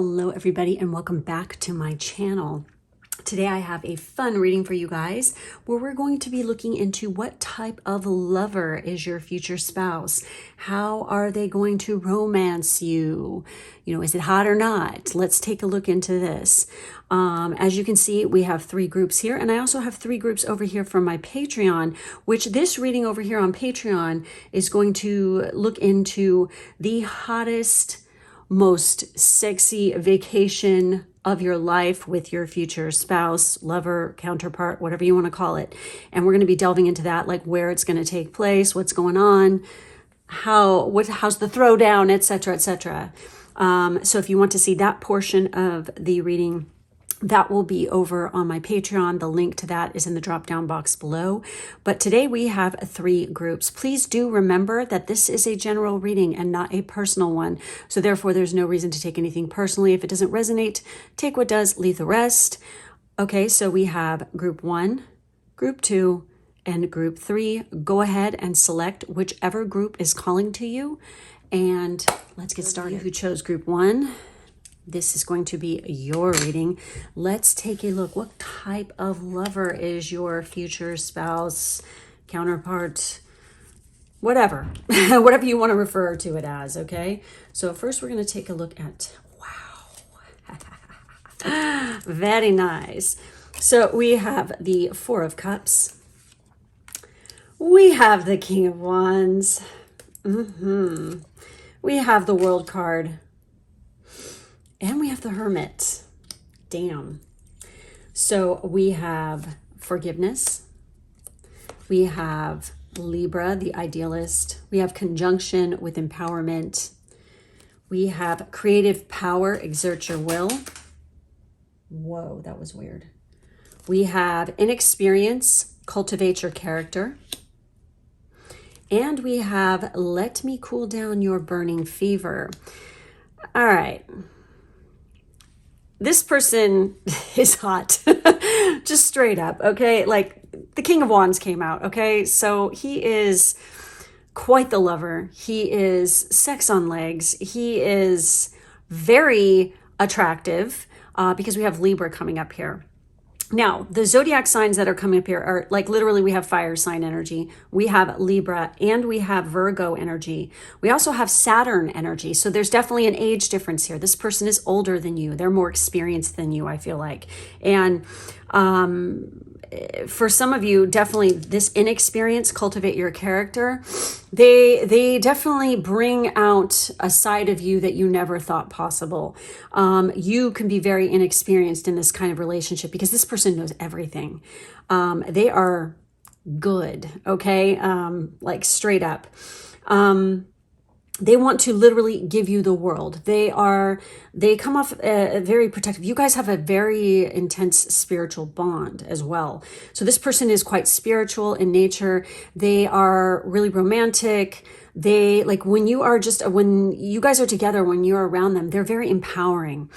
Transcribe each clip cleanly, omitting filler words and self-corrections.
Hello everybody and welcome back to my channel. Today I have a fun reading for you guys where we're going to be looking into what type of lover is your future spouse. How are they going to romance you? Is it hot or not? Let's take a look into this. As you can see, we have 3 groups here, and I also have 3 groups over here from my Patreon, which this reading over here on Patreon is going to look into the hottest, most sexy vacation of your life with your future spouse, lover, counterpart, whatever you want to call it. And we're going to be delving into that, like where it's going to take place, what's going on, how's the throwdown, etc., etc. So if you want to see that portion of the reading, that will be over on my Patreon. The link to that is in the drop down box below. But today we have 3 groups. Please do remember that this is a general reading and not a personal one. So therefore, there's no reason to take anything personally. If it doesn't resonate, take what does, leave the rest. Okay, so we have group 1, group 2, and group 3. Go ahead and select whichever group is calling to you. And let's get started. Who chose group 1? This is going to be your reading. Let's take a look. What type of lover is your future spouse, counterpart, whatever, whatever you want to refer to it as, okay? So first we're going to take a look at, wow, very nice. So we have the 4 of Cups. We have the King of Wands. We have the World card. And we have the Hermit. Damn. So we have forgiveness. We have Libra, the idealist. We have conjunction with empowerment. We have creative power, exert your will. Whoa, that was weird. We have inexperience, cultivate your character. And we have let me cool down your burning fever. All right. This person is hot, just straight up, okay? Like the King of Wands came out, okay? So he is quite the lover. He is sex on legs. He is very attractive because we have Libra coming up here. Now, the zodiac signs that are coming up here are like literally we have fire sign energy, we have Libra, and we have Virgo energy. We also have Saturn energy. So there's definitely an age difference here. This person is older than you. They're more experienced than you, I feel like. And for some of you, definitely this inexperience, cultivate your character. They definitely bring out a side of you that you never thought possible. You can be very inexperienced in this kind of relationship because this person knows everything. They are good, okay? Like straight up. They want to literally give you the world. They come off very protective. You guys have a very intense spiritual bond as well. So this person is quite spiritual in nature. They are really romantic. They like when you guys are together, when you're around them, they're very empowering.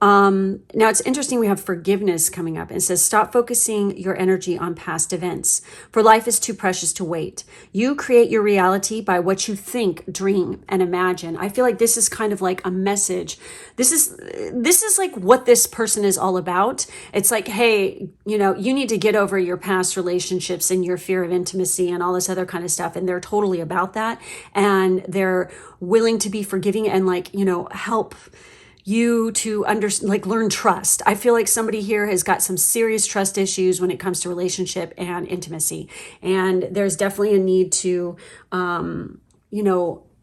Now it's interesting. We have forgiveness coming up. It says, stop focusing your energy on past events, for life is too precious to wait. You create your reality by what you think, dream, and imagine. I feel like this is kind of like a message. This is like what this person is all about. It's like, hey, you need to get over your past relationships and your fear of intimacy and all this other kind of stuff. And they're totally about that. And they're willing to be forgiving and help you to learn trust. I feel like somebody here has got some serious trust issues when it comes to relationship and intimacy. And there's definitely a need to,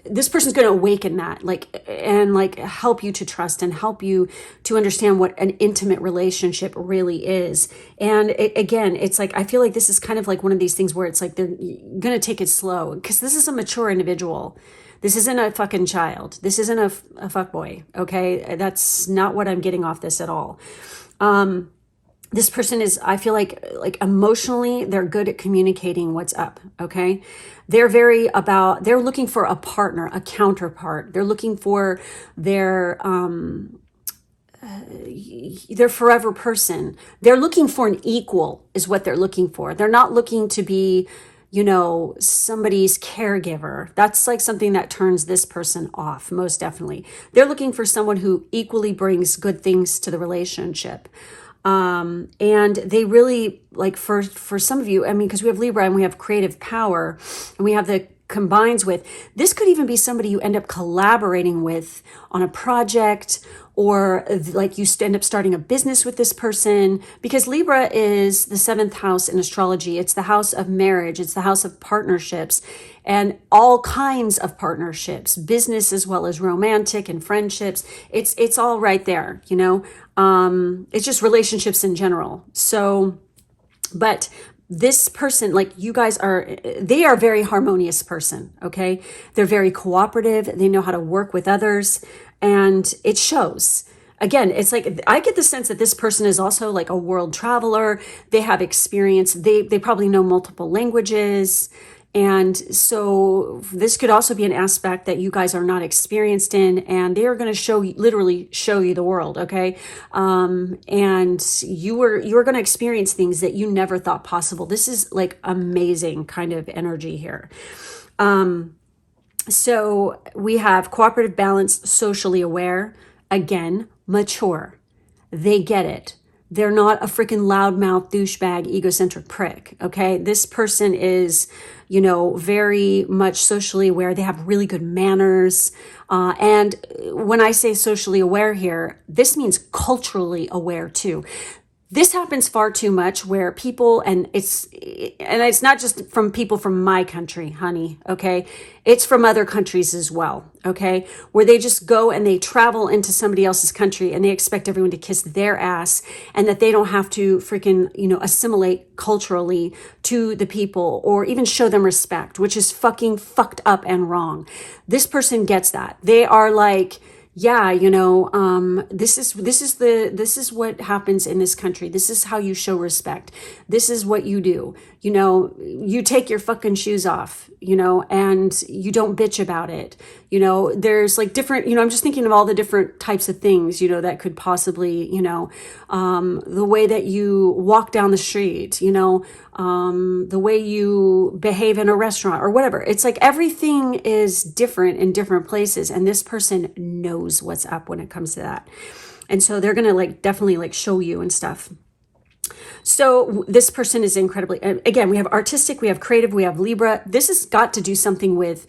this person's going to awaken that, and help you to trust and help you to understand what an intimate relationship really is. And it's like, I feel like this is kind of like one of these things where it's like, they're going to take it slow because this is a mature individual. This isn't a fucking child. This isn't a fuckboy, okay? That's not what I'm getting off this at all. This person is, I feel like emotionally, they're good at communicating what's up, okay? They're looking for a partner, a counterpart. They're looking for their forever person. They're looking for an equal is what they're looking for. They're not looking to be you know, somebody's caregiver. That's like something that turns this person off, most definitely. They're looking for someone who equally brings good things to the relationship. And they really, like, for some of you, I mean, because we have Libra and we have creative power, and we have the combines with, this could even be somebody you end up collaborating with on a project, or like you end up starting a business with this person, because Libra is the 7th house in astrology. It's the house of marriage. It's the house of partnerships, and all kinds of partnerships, business as well as romantic and friendships. It's all right there, you know. It's just relationships in general. So, but this person, like, you guys they are a very harmonious person, okay? They're very cooperative. They know how to work with others, and it shows. Again, it's like, I get the sense that this person is also like a world traveler. They have experience. They probably know multiple languages. And so this could also be an aspect that you guys are not experienced in, and they are going to literally show you the world. Okay. And you're going to experience things that you never thought possible. This is like amazing kind of energy here. So we have cooperative, balanced, socially aware, again, mature. They get it. They're not a freaking loudmouth, douchebag, egocentric prick, okay? This person is, you know, very much socially aware. They have really good manners. And when I say socially aware here, this means culturally aware too. This happens far too much where people, and it's not just from people from my country, honey, okay? It's from other countries as well, okay? Where they just go and they travel into somebody else's country and they expect everyone to kiss their ass, and that they don't have to freaking, you know, assimilate culturally to the people or even show them respect, which is fucking fucked up and wrong. This person gets that. They are like, yeah, you know, this is what happens in this country. This is how you show respect. This is what you do. You know, you take your fucking shoes off, you know, and you don't bitch about it. You know, there's like different, you know, I'm just thinking of all the different types of things, you know, that could possibly, you know, the way that you walk down the street, you know, the way you behave in a restaurant or whatever. It's like everything is different in different places, and this person knows what's up when it comes to that. And so they're going to like definitely like show you and stuff. So this person is incredibly, again, we have artistic, we have creative, we have Libra. This has got to do something with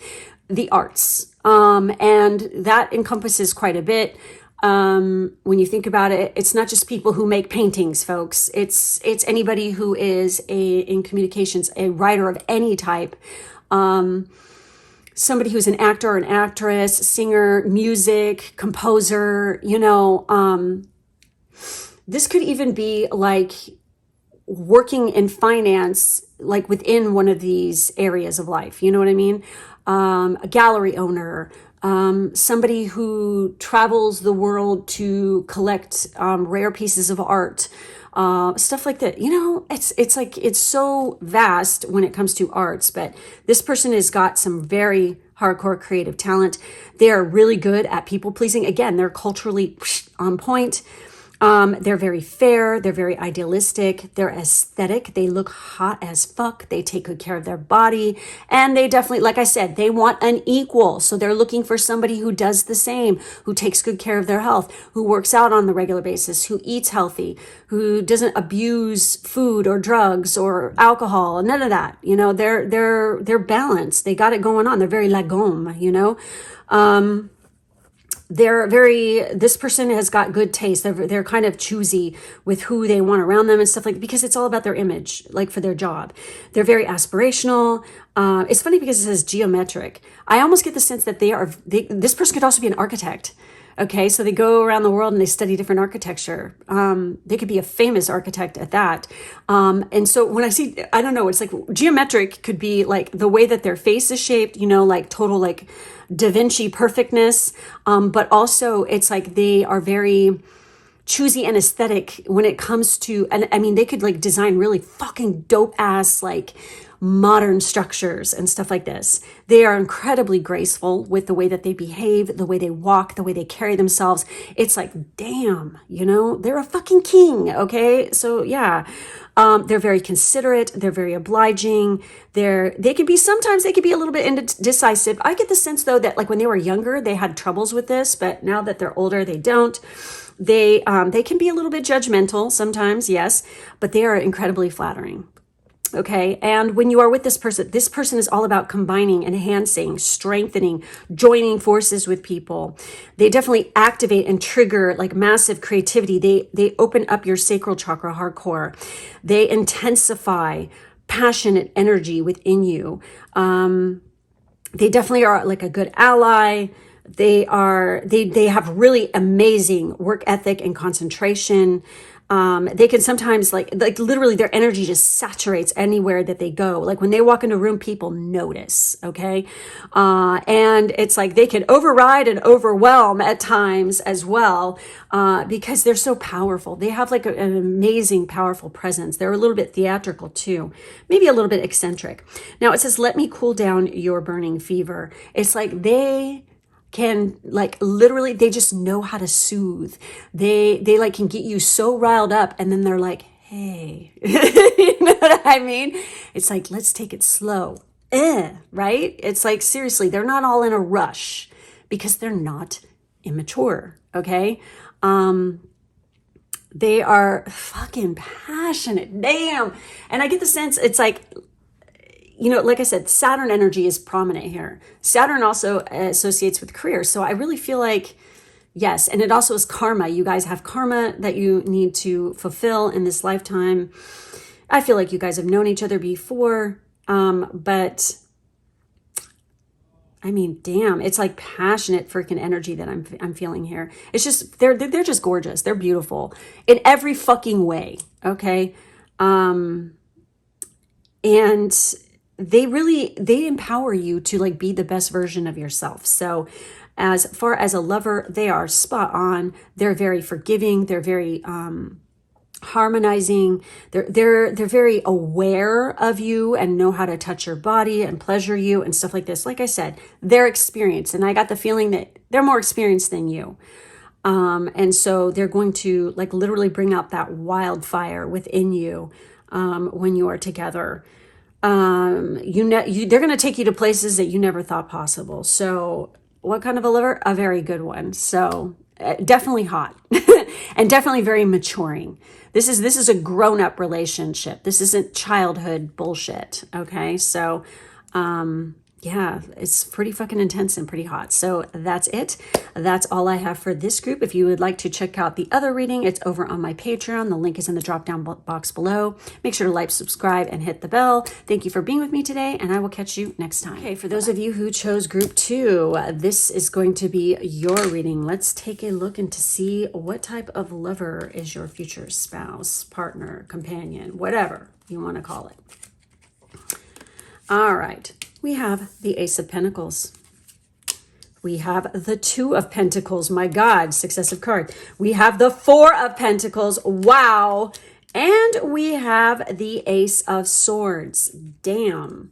the arts. And that encompasses quite a bit. When you think about it, it's not just people who make paintings, folks. It's anybody who is in communications, a writer of any type, somebody who's an actor or an actress, singer, music, composer, you know. This could even be like working in finance, like within one of these areas of life. You know what I mean? A gallery owner, somebody who travels the world to collect rare pieces of art, stuff like that. You know, it's like, it's so vast when it comes to arts, but this person has got some very hardcore creative talent. They are really good at people pleasing. Again, they're culturally on point. They're very fair. They're very idealistic. They're aesthetic. They look hot as fuck. They take good care of their body. And they definitely, like I said, they want an equal. So they're looking for somebody who does the same, who takes good care of their health, who works out on the regular basis, who eats healthy, who doesn't abuse food or drugs or alcohol, none of that. You know, they're balanced. They got it going on. They're very lagom, you know. This person has got good taste. They're kind of choosy with who they want around them and stuff like that, because it's all about their image, like for their job. They're very aspirational. It's funny because it says geometric. I almost get the sense that this person could also be an architect. Okay, so they go around the world and they study different architecture. They could be a famous architect at that. And so when I see, I don't know, it's like geometric could be like the way that their face is shaped, you know, like total like Da Vinci perfectness. But also it's like they are very choosy and aesthetic when it comes to, and I mean, they could like design really fucking dope ass, like modern structures and stuff like this. They are incredibly graceful with the way that they behave, the way they walk, the way they carry themselves. It's like, damn, you know, they're a fucking king. Okay. So yeah, they're very considerate. They're very obliging. They could be, sometimes they could be a little bit indecisive. I get the sense though, that like when they were younger, they had troubles with this, but now that they're older, they don't. They can be a little bit judgmental sometimes. Yes, but they are incredibly flattering. Okay. And when you are with this person is all about combining, enhancing, strengthening, joining forces with people. They definitely activate and trigger like massive creativity. They open up your sacral chakra hardcore. They intensify passionate energy within you. They definitely are like a good ally. They have really amazing work ethic and concentration. They can sometimes like literally their energy just saturates anywhere that they go. Like when they walk into a room, people notice. Okay. And it's like they can override and overwhelm at times as well, because they're so powerful. They have like an amazing, powerful presence. They're a little bit theatrical too, maybe a little bit eccentric. Now it says, let me cool down your burning fever. It's like they can like literally, they just know how to soothe. They like can get you so riled up and then they're like, hey, you know what I mean? It's like, let's take it slow. Right? It's like, seriously, they're not all in a rush because they're not immature. Okay. They are fucking passionate. Damn. And I get the sense it's like, you know, like I said, Saturn energy is prominent here. Saturn also associates with career. So I really feel like, yes. And it also is karma. You guys have karma that you need to fulfill in this lifetime. I feel like you guys have known each other before. But I mean, damn, it's like passionate freaking energy that I'm feeling here. It's just, they're just gorgeous. They're beautiful in every fucking way. Okay. And they empower you to like be the best version of yourself. So as far as a lover, they are spot on. They're very forgiving. They're very harmonizing. They're very aware of you and know how to touch your body and pleasure you and stuff like this. Like I said, they're experienced, and I got the feeling that they're more experienced than you. And so they're going to like literally bring out that wildfire within you when you are together. They're going to take you to places that you never thought possible. So what kind of a lover? A very good one. So definitely hot and definitely very maturing. This is a grown-up relationship. This isn't childhood bullshit. Okay. So, yeah, it's pretty fucking intense and pretty hot. So that's it. That's all I have for this group. If you would like to check out the other reading, it's over on my Patreon. The link is in the drop-down box below. Make sure to like, subscribe, and hit the bell. Thank you for being with me today, and I will catch you next time. Okay, for those of you who chose group 2, this is going to be your reading. Let's take a look and to see what type of lover is your future spouse, partner, companion, whatever you want to call it. All right. We have the Ace of Pentacles. We have the 2 of Pentacles. My God, successive card. We have the 4 of Pentacles. Wow. And we have the Ace of Swords. Damn.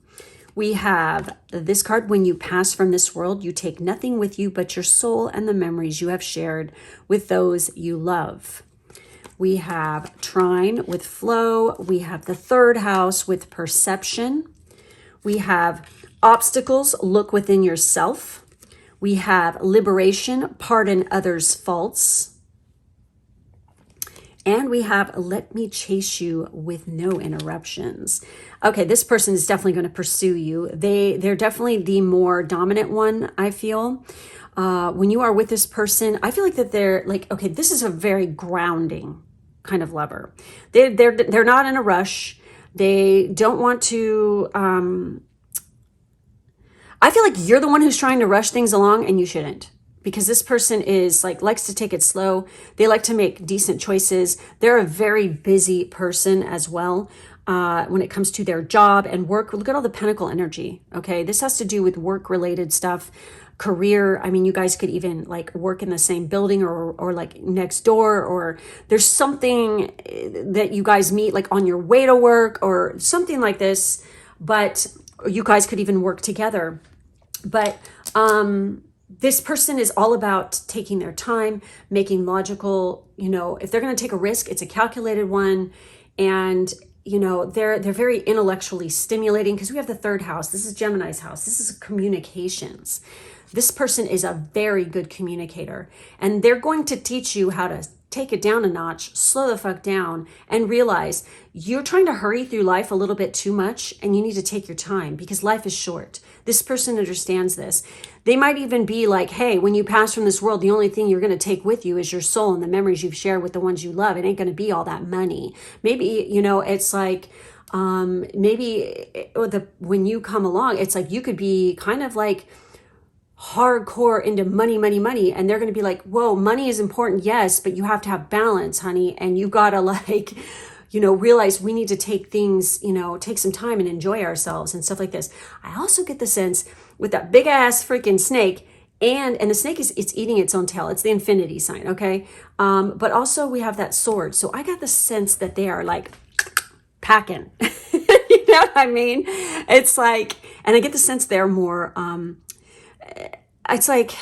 We have this card. When you pass from this world, you take nothing with you but your soul and the memories you have shared with those you love. We have Trine with Flow. We have the 3rd house with Perception. We have Obstacles, look within yourself. We have Liberation, pardon others' faults. And we have Let me chase you with no interruptions. Okay, this person is definitely going to pursue you. They're definitely the more dominant one, I feel. When you are with this person, I feel like that they're like, okay, this is a very grounding kind of lover. They're not in a rush. They don't want to... I feel like you're the one who's trying to rush things along, and you shouldn't, because this person is like, likes to take it slow. They like to make decent choices. They're a very busy person as well. When it comes to their job and work, look at all the pentacle energy. Okay. This has to do with work related stuff. career. I mean, you guys could even like work in the same building or like next door, or there's something that you guys meet like on your way to work or something like this, but you guys could even work together. But this person is all about taking their time, making logical, if they're going to take a risk, it's a calculated one. And, they're very intellectually stimulating, because we have the third house. This is Gemini's house. This is communications. This person is a very good communicator, and they're going to teach you how to take it down a notch, slow the fuck down, and realize you're trying to hurry through life a little bit too much, and you need to take your time because life is short. This person understands this. They might even be like, hey, when you pass from this world, the only thing you're going to take with you is your soul and the memories you've shared with the ones you love. It ain't going to be all that money. Maybe, it's like, when you come along, it's like you could be kind of like hardcore into money, and they're going to be like, whoa, money is important, yes, but you have to have balance, honey, and you gotta like, realize we need to take things, take some time and enjoy ourselves and stuff like this. I also get the sense with that big ass freaking snake, and the snake it's eating its own tail. It's the infinity sign, okay? But also we have that sword. So I got the sense that they are like packing. You know what I mean? It's like, and I get the sense they're more, it's like,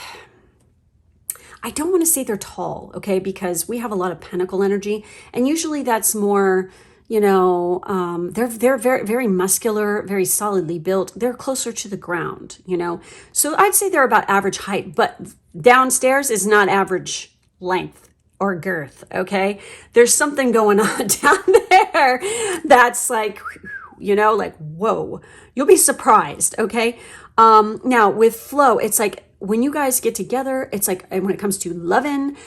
I don't want to say they're tall, okay? Because we have a lot of pentacle energy, and usually that's more, they're very, very muscular, very solidly built. They're closer to the ground, So I'd say they're about average height, but downstairs is not average length or girth, okay? There's something going on down there that's like, like, whoa, you'll be surprised, okay? Now with flow, it's like when you guys get together, it's like, and when it comes to loving,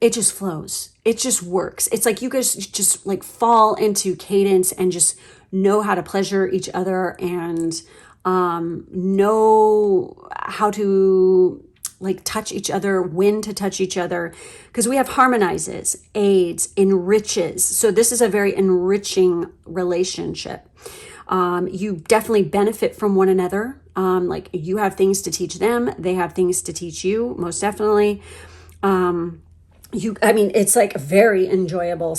it just flows. It just works. It's like you guys just like fall into cadence and just know how to pleasure each other and know how to like touch each other, when to touch each other, because we have harmonizes, aids, enriches. So this is a very enriching relationship. You definitely benefit from one another. Like you have things to teach them. They have things to teach you, most definitely. It's like very enjoyable,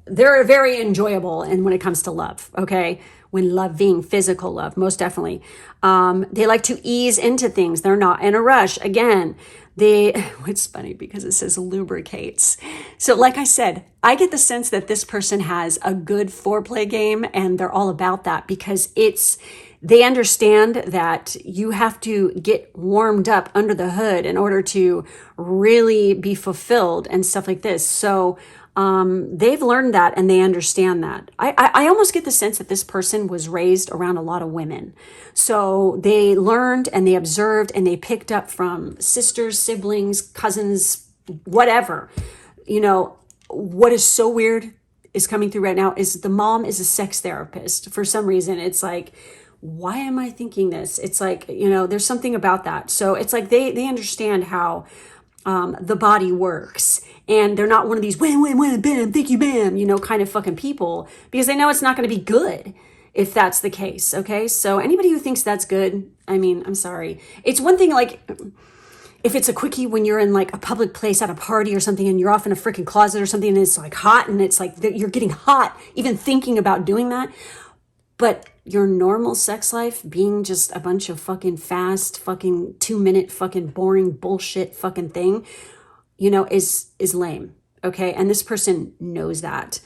they're very enjoyable. And when it comes to love, okay, when loving physical love, most definitely. They like to ease into things. They're not in a rush. Again, it's funny because it says lubricates. So like I said, I get the sense that this person has a good foreplay game, and they're all about that because they understand that you have to get warmed up under the hood in order to really be fulfilled and stuff like this. So they've learned that and they understand that. I almost get the sense that this person was raised around a lot of women. So they learned and they observed and they picked up from sisters, siblings, cousins, whatever. What is so weird is coming through right now is the mom is a sex therapist. For some reason, it's like, why am I thinking this? It's like, there's something about that. So it's like they understand how the body works. And they're not one of these win, bam, thank you, bam, kind of fucking people, because they know it's not going to be good if that's the case. Okay. So anybody who thinks that's good, I'm sorry. It's one thing, like if it's a quickie when you're in like a public place at a party or something and you're off in a freaking closet or something and it's like hot and it's like you're getting hot even thinking about doing that. But your normal sex life being just a bunch of fucking fast, fucking 2-minute, fucking boring bullshit fucking thing, is lame. Okay. And this person knows that.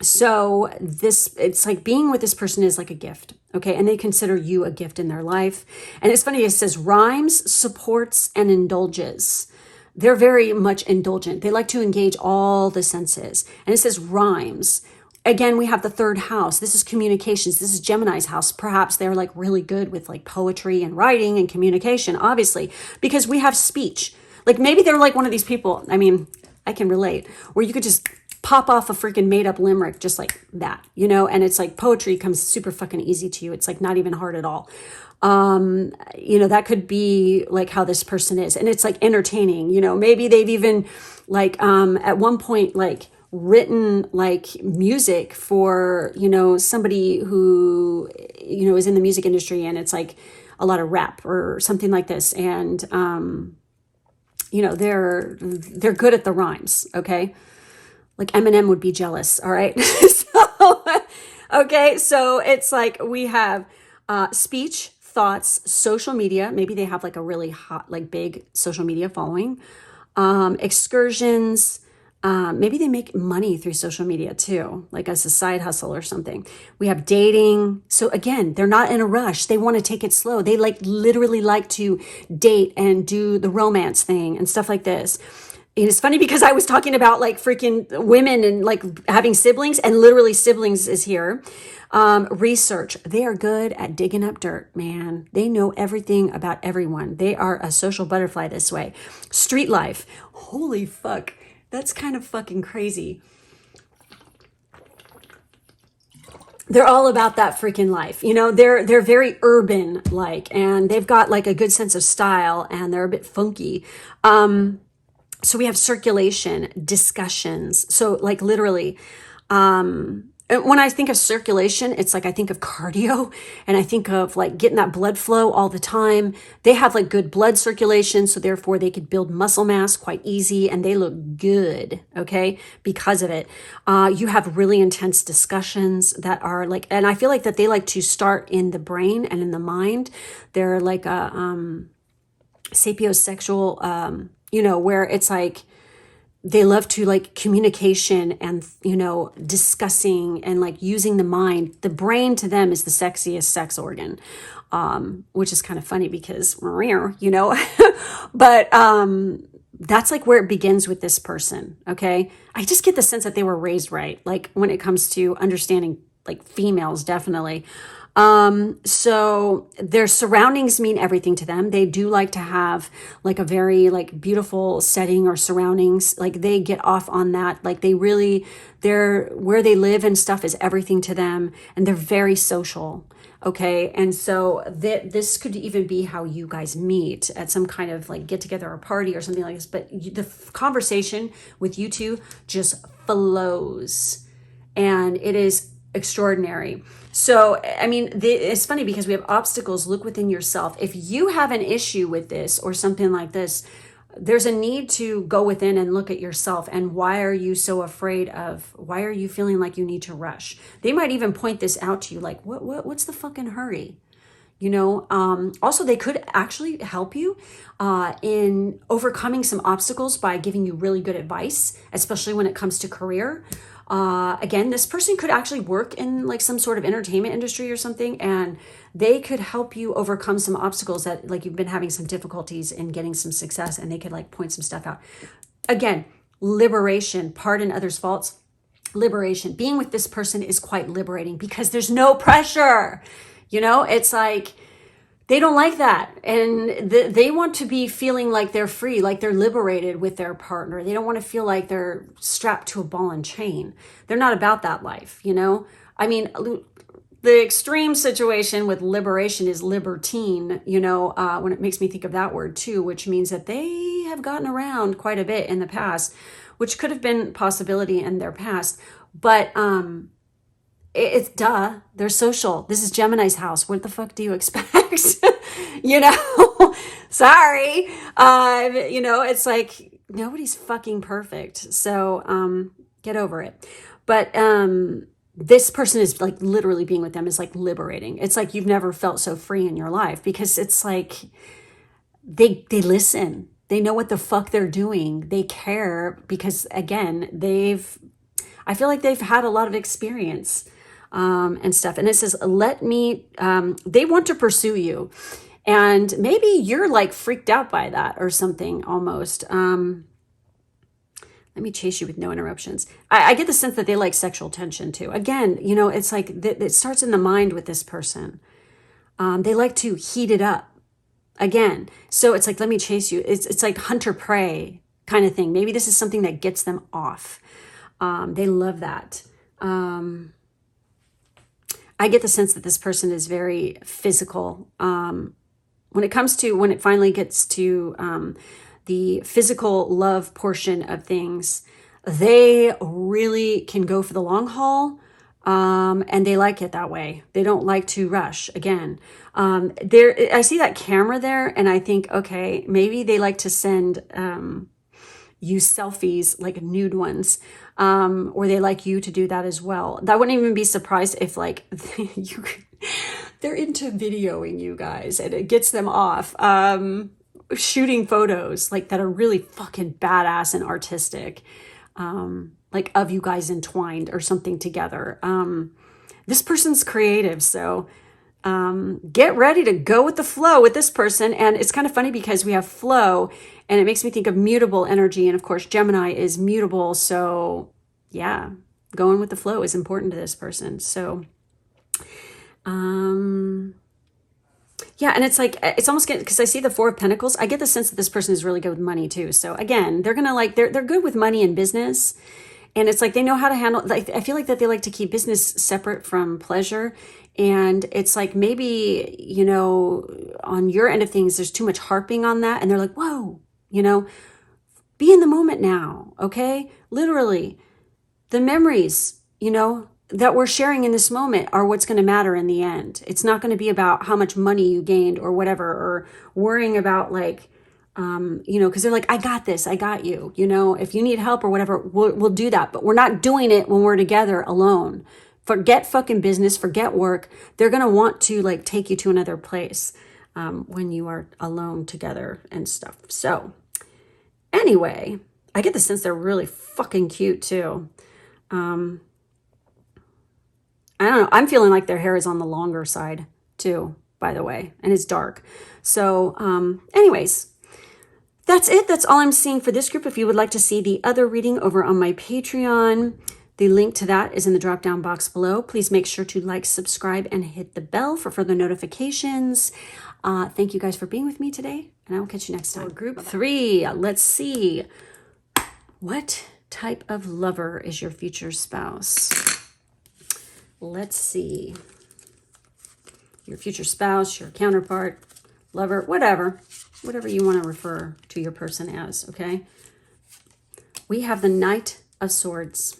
So it's like being with this person is like a gift. Okay. And they consider you a gift in their life. And it's funny. It says rhymes, supports, and indulges. They're very much indulgent. They like to engage all the senses. And it says rhymes. Again, we have the third house. This is communications. This is Gemini's house. Perhaps they're like really good with like poetry and writing and communication, obviously, because we have speech. Like maybe they're like one of these people. I can relate, where you could just pop off a freaking made up limerick just like that, and it's like poetry comes super fucking easy to you. It's like not even hard at all. That could be like how this person is. And it's like entertaining, maybe they've even like, at one point, like, written like music for somebody who is in the music industry, and it's like a lot of rep or something like this. And, you know, they're good at the rhymes. Okay. Like Eminem would be jealous. All right. So, okay. So it's like we have, speech, thoughts, social media. Maybe they have like a really hot, like big social media following, excursions. Maybe they make money through social media too, like as a side hustle or something. We have dating. So again, they're not in a rush. They want to take it slow. They like literally like to date and do the romance thing and stuff like this. It's funny because I was talking about like freaking women and like having siblings, and literally siblings is here. Research. They are good at digging up dirt, man. They know everything about everyone. They are a social butterfly this way. Street life. Holy fuck. That's kind of fucking crazy. They're all about that freaking life. You know, they're very urban like, and they've got like a good sense of style, and they're a bit funky. So we have circulation, discussions. So like literally, when I think of circulation, it's like I think of cardio, and I think of like getting that blood flow all the time. They have like good blood circulation, so therefore they could build muscle mass quite easy, and they look good, okay, because of it. You have really intense discussions that are like, and I feel like that they like to start in the brain and in the mind. They're like a sapiosexual, you know, where it's like they love to like communication and, you know, discussing and like using the mind. The brain to them is the sexiest sex organ, which is kind of funny because, you know, but that's like where it begins with this person. Okay. I just get the sense that they were raised right. Like when it comes to understanding like females, definitely. So their surroundings mean everything to them. They do like to have like a very like beautiful setting or surroundings. Like they get off on that. Like they really, where they live and stuff is everything to them. And they're very social. Okay. And so this could even be how you guys meet at some kind of like get together or party or something like this. But the conversation with you two just flows, and it is extraordinary. So, I mean, it's funny because we have obstacles. Look within yourself. If you have an issue with this or something like this, there's a need to go within and look at yourself. And why are you so afraid of, why are you feeling like you need to rush? They might even point this out to you like, what's the fucking hurry? You know, also they could actually help you in overcoming some obstacles by giving you really good advice, especially when it comes to career. Again, this person could actually work in like some sort of entertainment industry or something, and they could help you overcome some obstacles that like you've been having some difficulties in getting some success, and they could like point some stuff out. Again, liberation, pardon others' faults, liberation. Being with this person is quite liberating because there's no pressure. You know, it's like, they don't like that. And they want to be feeling like they're free, like they're liberated with their partner. They don't want to feel like they're strapped to a ball and chain. They're not about that life, you know? I mean, the extreme situation with liberation is libertine, you know, when it makes me think of that word too, which means that they have gotten around quite a bit in the past, which could have been possibility in their past. But, it's duh, they're social. This is Gemini's house. What the fuck do you expect? You know, sorry. You know, it's like nobody's fucking perfect. So get over it. But this person is like literally being with them is like liberating. It's like you've never felt so free in your life because it's like they listen. They know what the fuck they're doing. They care because again, I feel like they've had a lot of experience. And stuff. And it says, they want to pursue you. And maybe you're like freaked out by that or something almost. Let me chase you with no interruptions. I get the sense that they like sexual tension too. Again, you know, it's like, it starts in the mind with this person. They like to heat it up again. So it's like, let me chase you. It's like hunter prey kind of thing. Maybe this is something that gets them off. They love that. I get the sense that this person is very physical. When it finally gets to the physical love portion of things, they really can go for the long haul, And they like it that way. They don't like to rush. Again, I see that camera there, and I think, okay, maybe they like to send you selfies, like nude ones, or they like you to do that as well. That wouldn't even be surprised if like they're into videoing you guys, and it gets them off. Shooting photos like that are really fucking badass and artistic, like of you guys entwined or something together. This person's creative, so get ready to go with the flow with this person. And it's kind of funny because we have flow, and it makes me think of mutable energy, and of course Gemini is mutable, so yeah, going with the flow is important to this person. So yeah, and it's like, it's almost getting, because I see the Four of Pentacles, I get the sense that this person is really good with money too. So again, they're gonna like, they're good with money and business. And it's like, they know how to handle, like, I feel like that they like to keep business separate from pleasure. And it's like, maybe, you know, on your end of things, there's too much harping on that. And they're like, whoa, you know, be in the moment now. Okay. Literally the memories, you know, that we're sharing in this moment are what's going to matter in the end. It's not going to be about how much money you gained or whatever, or worrying about like, you know, because they're like, I got this, I got you, you know, if you need help or whatever, we'll do that. But we're not doing it when we're together alone. Forget fucking business, forget work. They're going to want to like take you to another place when you are alone together and stuff. So anyway, I get the sense they're really fucking cute too. I don't know. I'm feeling like their hair is on the longer side too, by the way, and it's dark. So anyways, that's it. That's all I'm seeing for this group. If you would like to see the other reading over on my Patreon, the link to that is in the drop-down box below. Please make sure to like, subscribe, and hit the bell for further notifications. Thank you guys for being with me today, and I will catch you next time. For group 3, let's see. What type of lover is your future spouse? Let's see. Your future spouse, your counterpart, lover, whatever you want to refer to your person as, okay? We have the Knight of Swords.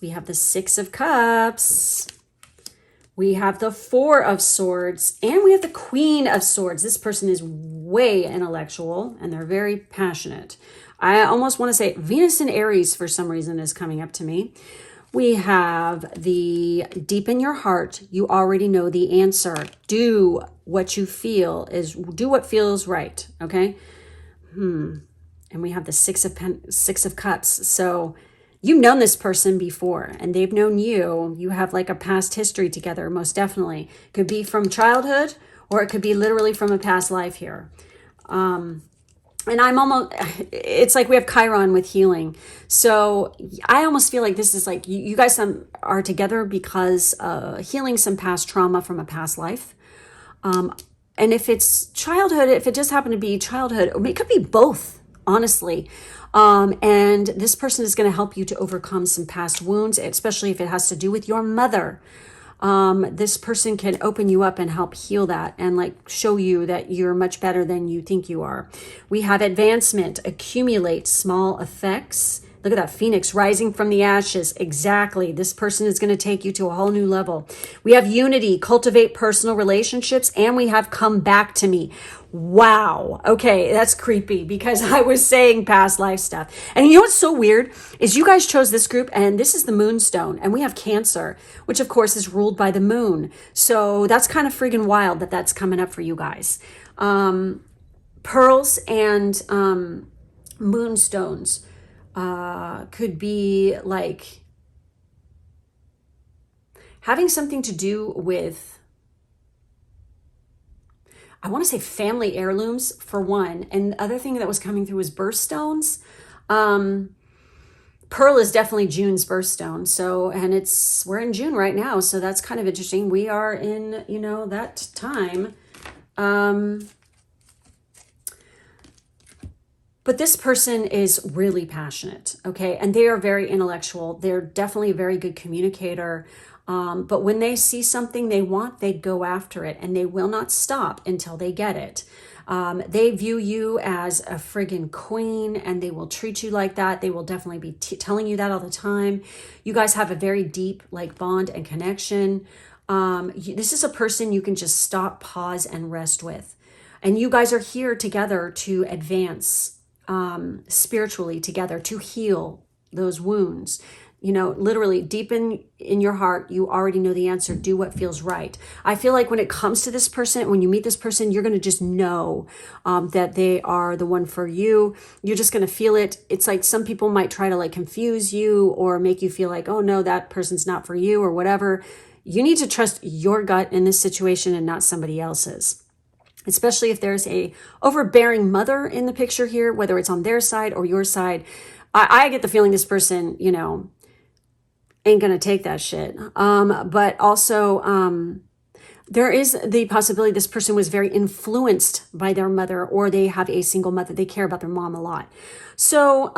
We have the Six of Cups. We have the Four of Swords, and we have the Queen of Swords. This person is way intellectual, and they're very passionate. I almost want to say Venus and Aries for some reason is coming up to me. We have the deep in your heart. You already know the answer. Do what you feel do what feels right. Okay. And we have the Six of Cups. So you've known this person before, and they've known you. You have like a past history together, most definitely. Could be from childhood, or it could be literally from a past life here. And it's like we have Chiron with healing. So I almost feel like this is like you guys are together because healing some past trauma from a past life. And if it's childhood, if it just happened to be childhood, it could be both, honestly. And this person is going to help you to overcome some past wounds, especially if it has to do with your mother. This person can open you up and help heal that, and like show you that you're much better than you think you are. We have advancement, accumulate small effects. Look at that phoenix rising from the ashes. Exactly. This person is going to take you to a whole new level. We have unity, cultivate personal relationships, and we have come back to me. Wow. Okay, that's creepy because I was saying past life stuff. And you know what's so weird is you guys chose this group, and this is the Moonstone, and we have Cancer, which of course is ruled by the moon. So that's kind of friggin' wild that that's coming up for you guys. Pearls and moonstones could be like having something to do with, I want to say family heirlooms for one. And the other thing that was coming through was birthstones. Pearl is definitely June's birthstone. So, and we're in June right now. So that's kind of interesting. We are in, you know, that time. But this person is really passionate, okay? And they are very intellectual. They're definitely a very good communicator. But when they see something they want, they go after it, and they will not stop until they get it. They view you as a friggin' queen, and they will treat you like that. They will definitely be telling you that all the time. You guys have a very deep like bond and connection. This is a person you can just stop, pause, and rest with. And you guys are here together to advance spiritually together, to heal those wounds. You know, literally deep in your heart, you already know the answer. Do what feels right. I feel like when it comes to this person, when you meet this person, you're going to just know that they are the one for you. You're just going to feel it. It's like some people might try to like confuse you or make you feel like, oh no, that person's not for you or whatever. You need to trust your gut in this situation and not somebody else's. Especially if there's a overbearing mother in the picture here, whether it's on their side or your side. I get the feeling this person, you know, ain't gonna take that shit. But also, there is the possibility this person was very influenced by their mother, or they have a single mother. They care about their mom a lot. So,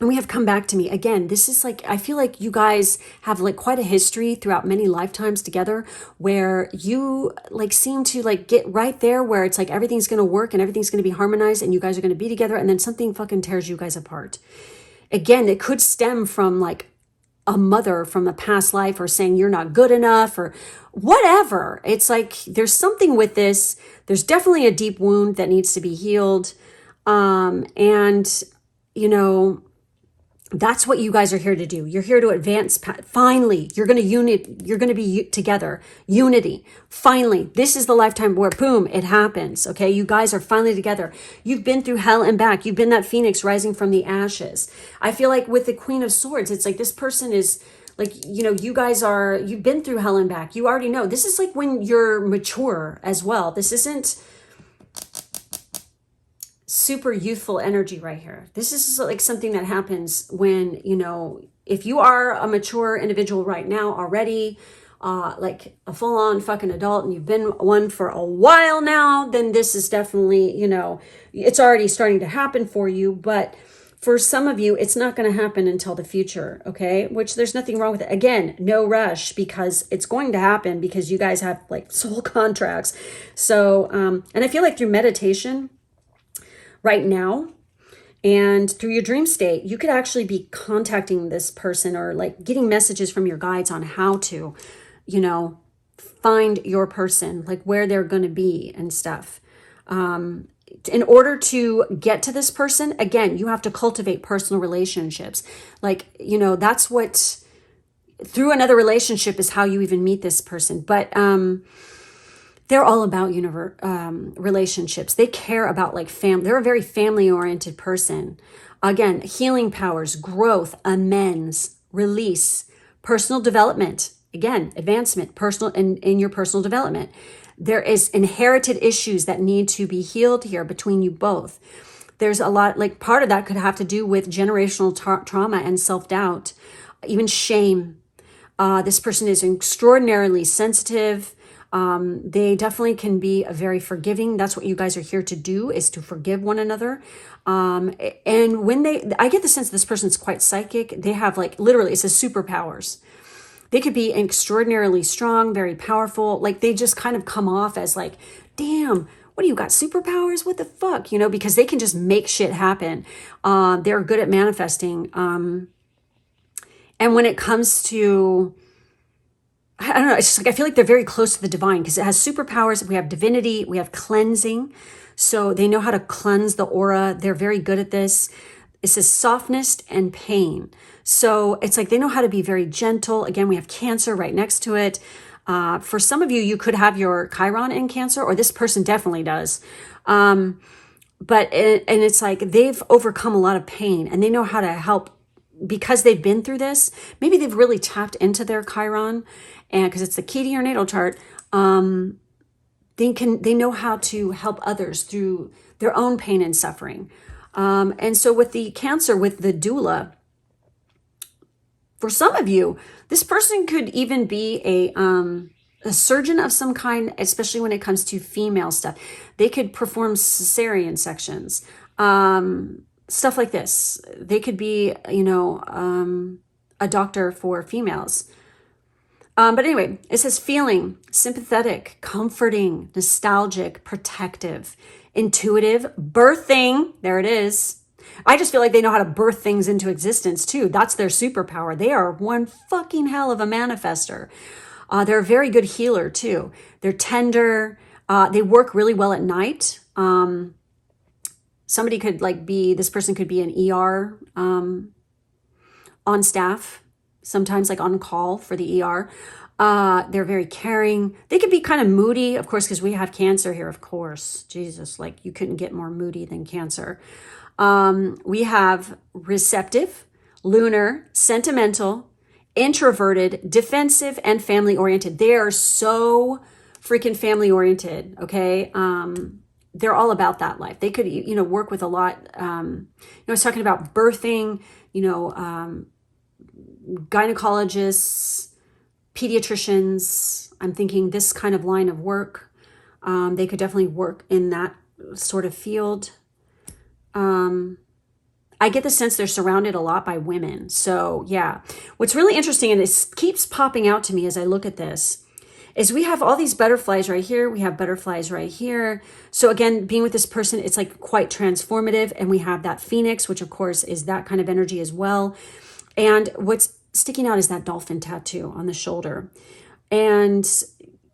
and we have come back to me again. This is like, I feel like you guys have like quite a history throughout many lifetimes together where you like seem to like get right there where it's like everything's going to work and everything's going to be harmonized and you guys are going to be together, and then something fucking tears you guys apart. Again, it could stem from like a mother from a past life or saying you're not good enough or whatever. It's like there's something with this. There's definitely a deep wound that needs to be healed. And you know, that's what you guys are here to do. You're here to advance. Finally, you're going to be together. Unity. Finally, this is the lifetime where boom, it happens. Okay. You guys are finally together. You've been through hell and back. You've been that phoenix rising from the ashes. I feel like with the Queen of Swords, it's like this person is like, you know, you've been through hell and back. You already know. This is like when you're mature as well. This isn't super youthful energy right here. This is like something that happens when, you know, if you are a mature individual right now already, like a full-on fucking adult, and you've been one for a while now, then this is definitely, you know, it's already starting to happen for you. But for some of you, it's not going to happen until the future. Okay. Which there's nothing wrong with it. Again, no rush, because it's going to happen because you guys have like soul contracts. So, and I feel like through meditation, right now and through your dream state, you could actually be contacting this person or like getting messages from your guides on how to, you know, find your person, like where they're going to be and stuff. In order to get to this person, again, you have to cultivate personal relationships. Like, you know, that's what through another relationship is how you even meet this person. But, they're all about relationships. They care about like family. They're a very family-oriented person. Again, healing powers, growth, amends, release, personal development. Again, advancement, personal in your personal development. There is inherited issues that need to be healed here between you both. There's a lot, like part of that could have to do with generational trauma and self-doubt, even shame. This person is extraordinarily sensitive. They definitely can be very forgiving. That's what you guys are here to do, is to forgive one another. And when I get the sense this person's quite psychic. They have like, literally, it says superpowers. They could be extraordinarily strong, very powerful. Like they just kind of come off as like, damn, what do you got, superpowers? What the fuck? You know, because they can just make shit happen. They're good at manifesting. And when it comes to, I don't know, it's just like I feel like they're very close to the divine because it has superpowers. We have divinity, we have cleansing. So they know how to cleanse the aura. They're very good at this. It says softness and pain. So it's like they know how to be very gentle. Again, we have Cancer right next to it. For some of you, you could have your Chiron in Cancer, or this person definitely does. And it's like they've overcome a lot of pain and they know how to help because they've been through this. Maybe they've really tapped into their Chiron, and because it's the key to your natal chart, they know how to help others through their own pain and suffering. And so with the Cancer, with the doula, for some of you, this person could even be a surgeon of some kind, especially when it comes to female stuff. They could perform cesarean sections, stuff like this. They could be, you know, a doctor for females. But anyway, it says feeling, sympathetic, comforting, nostalgic, protective, intuitive, birthing. There it is. I just feel like they know how to birth things into existence too. That's their superpower. They are one fucking hell of a manifester. They're a very good healer too. They're tender. They work really well at night. Somebody could this person could be an ER on staff, sometimes like on call for the ER. They're very caring. They could be kind of moody, of course, because we have Cancer here, of course. Jesus, like you couldn't get more moody than Cancer. We have receptive, lunar, sentimental, introverted, defensive, and family oriented. They are so freaking family oriented. Okay. They're all about that life. They could, work with a lot. I was talking about birthing, gynecologists, pediatricians. I'm thinking this kind of line of work. They could definitely work in that sort of field. I get the sense they're surrounded a lot by women. So yeah, what's really interesting, and it keeps popping out to me as I look at this, is we have all these butterflies right here. We have butterflies right here. So again, being with this person, it's like quite transformative. And we have that phoenix, which of course is that kind of energy as well. And what's sticking out is that dolphin tattoo on the shoulder. And,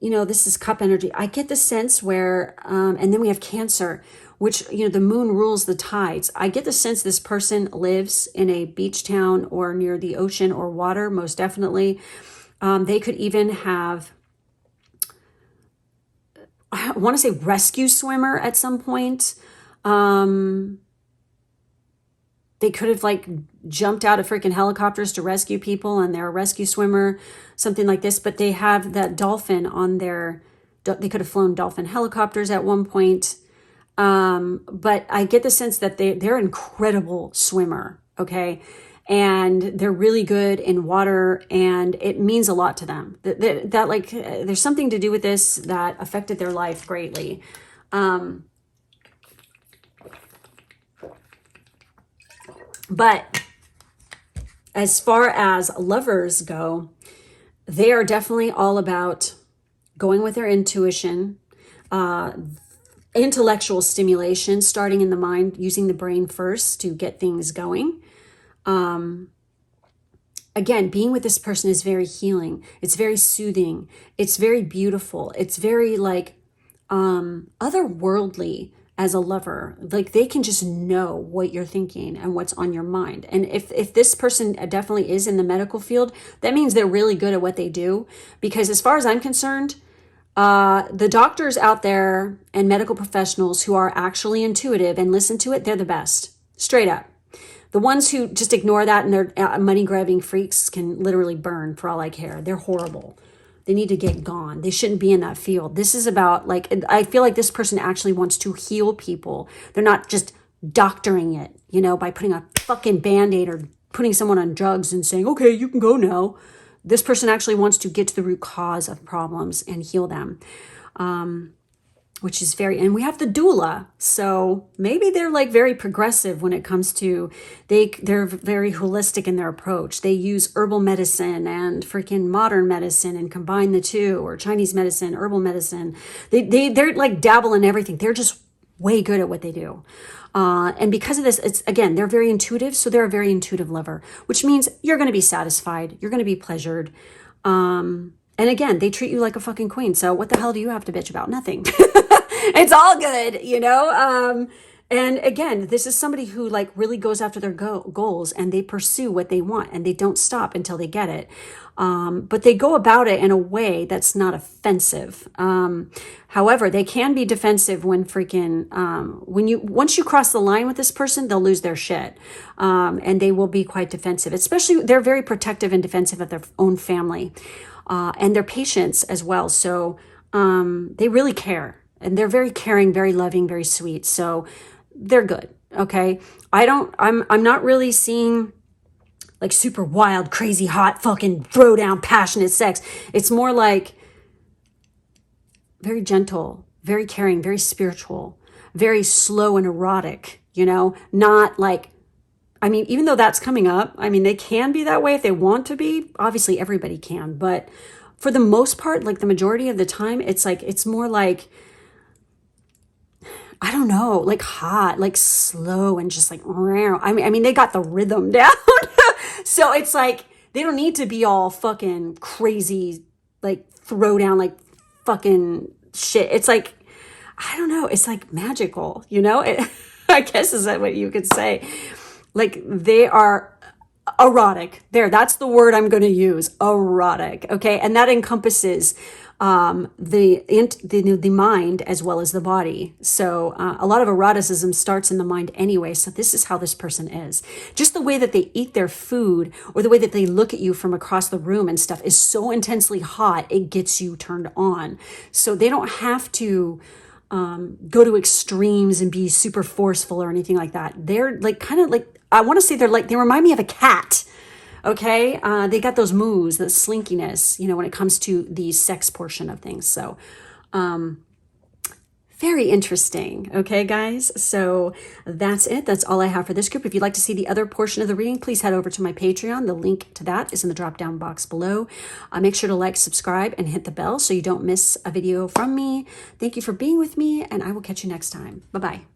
this is cup energy. I get the sense where, and then we have Cancer, which, the moon rules the tides. I get the sense this person lives in a beach town or near the ocean or water, most definitely. They could even have, I want to say rescue swimmer at some point. They could have jumped out of freaking helicopters to rescue people and they're a rescue swimmer, something like this. But they have that dolphin on they could have flown dolphin helicopters at one point. But I get the sense that they're an incredible swimmer. Okay. And they're really good in water and it means a lot to them that there's something to do with this that affected their life greatly. But as far as lovers go, they are definitely all about going with their intuition, intellectual stimulation, starting in the mind, using the brain first to get things going. Again, being with this person is very healing. It's very soothing. It's very beautiful. It's very otherworldly as a lover. They can just know what you're thinking and what's on your mind. And if this person definitely is in the medical field, that means they're really good at what they do. Because as far as I'm concerned, the doctors out there and medical professionals who are actually intuitive and listen to it, they're the best. Straight up. The ones who just ignore that and they're money-grabbing freaks can literally burn for all I care. They're horrible. They need to get gone. They shouldn't be in that field. This is about I feel like this person actually wants to heal people. They're not just doctoring it, by putting a fucking Band-Aid or putting someone on drugs and saying, okay, you can go now. This person actually wants to get to the root cause of problems and heal them. Which is and we have the doula. So maybe they're very progressive when it comes to, they're very holistic in their approach. They use herbal medicine and freaking modern medicine and combine the two, or Chinese medicine, herbal medicine. They're dabble in everything. They're just way good at what they do. And because of this, they're very intuitive. So they're a very intuitive lover, which means you're going to be satisfied. You're going to be pleasured. And again, they treat you like a fucking queen. So what the hell do you have to bitch about? Nothing. It's all good, And again, this is somebody who really goes after their goals and they pursue what they want and they don't stop until they get it. But they go about it in a way that's not offensive. However, they can be defensive when once you cross the line with this person, they'll lose their shit. And they will be quite defensive, especially they're very protective and defensive of their own family, and their patients as well. So, they really care. And they're very caring, very loving, very sweet. So they're good. Okay. I'm not really seeing super wild, crazy, hot, fucking throwdown, passionate sex. It's more very gentle, very caring, very spiritual, very slow and erotic, not even though that's coming up, they can be that way if they want to be. Obviously everybody can, but for the most part, like the majority of the time, it's like, it's more like, I don't know, like hot, like slow and just like, I mean, they got the rhythm down. So it's like, they don't need to be all fucking crazy, like throw down like fucking shit. It's like, I don't know. It's like magical, you know? I guess is that what you could say. Like they are erotic. There, that's the word I'm going to use. Erotic. Okay. And that encompasses the mind as well as the body. So a lot of eroticism starts in the mind anyway. So this is how this person is. Just the way that they eat their food or the way that they look at you from across the room and stuff is so intensely hot, it gets you turned on. So they don't have to go to extremes and be super forceful or anything like that. They're like kind of like, I want to say they're like, they remind me of a cat. Okay. They got those moves, the slinkiness, you know, when it comes to the sex portion of things. So, very interesting. Okay, guys. So that's it. That's all I have for this group. If you'd like to see the other portion of the reading, please head over to my Patreon. The link to that is in the drop down box below. Make sure to like, subscribe, and hit the bell so you don't miss a video from me. Thank you for being with me, and I will catch you next time. Bye-bye.